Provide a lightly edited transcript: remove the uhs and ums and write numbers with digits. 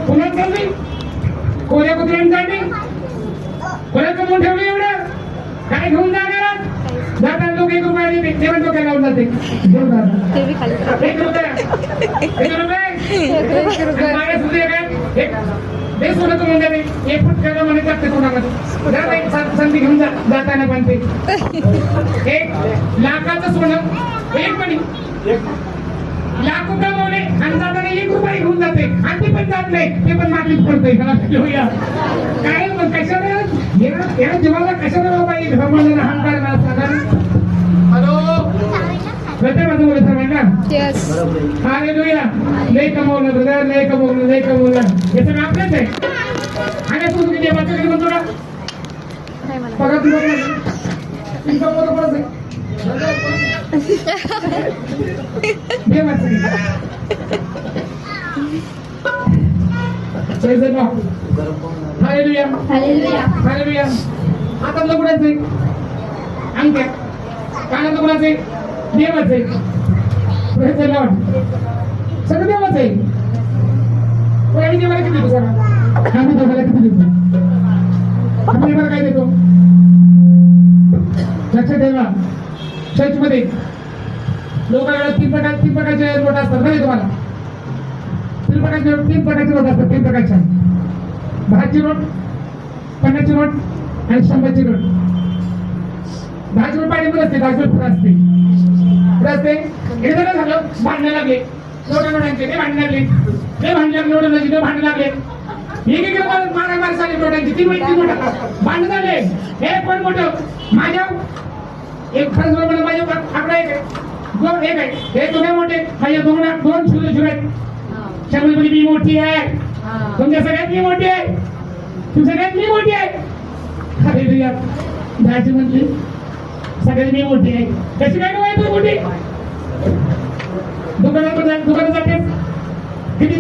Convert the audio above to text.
पुन्हा चालली कोऱ्या कुत्र्यांसाठी कोऱ्या कमवून ठेवलं एवढं काय घेऊन जाणार जातात लोक 1 रुपया जेवण डोक्याला लावून जाते 1 रुपया 1 रुपये मागे सुद्धा काय ते सोनं कमवून जाते 1 फूट केलं म्हणे जाते कोणामध्ये संधी घेऊन जाताना पण ते 1 लाखाचं सोनं 1 मणी लाख कमवले आणि जाताना 1 रुपया घेऊन जाते आणि ते पण जात नाही ते पण मातीत पडतंय काय मग कशाला या जीवाला कशाला पाहिजे घमंड अहंकार हॅलो कळते माझं बोलत सर्वांना हालेलुया लय कमवलं ब्रदर लय कमवलं हे सगळं आपलंच आहे आणि तू तुझ्या देवाचं कधी म्हणतो ना बघा तुला देवाचं हालेलुया हालेलुया हातातलं कुणाचं आहे अंगठ्या कानातलं कुणाचं आहे देवाचं आहे सगळं देवाचं आहे आणि देवाला किती देतो सांगा आम्ही देवाला किती देतो आपण देवाला काय देतो लक्षात ठेवा चर्च मध्ये लोकांना 3 प्रकारचे नोट असतात माहिती तुम्हाला 3 प्रकारचे नोट असतात 3 प्रकारच्या 10ची नोट 50ची नोट आणि 100ची नोट 10ची नोट पाणी असते 10ची नोट असते हे जरा झालं भांडणं लागले नोटांचे ते भांडण लागले नोटांचे भांडण लागले मार झाली नोटांची 3 नोट भांडण झाले हे पण मोठं माझ्या एक खरंच माझ्या आकडा एक आहे हे दोघे मोठे माझ्या 2 शिवले आहेत त्यामुळे मी मोठी आहे तुमच्या सगळ्यात मी मोठी आहे तू सगळ्यात मी मोठी आहे हालेलुया दाजी म्हणली सगळ्यात मी मोठी आहे कशी काय तू मोठी दुकानात जातेस किती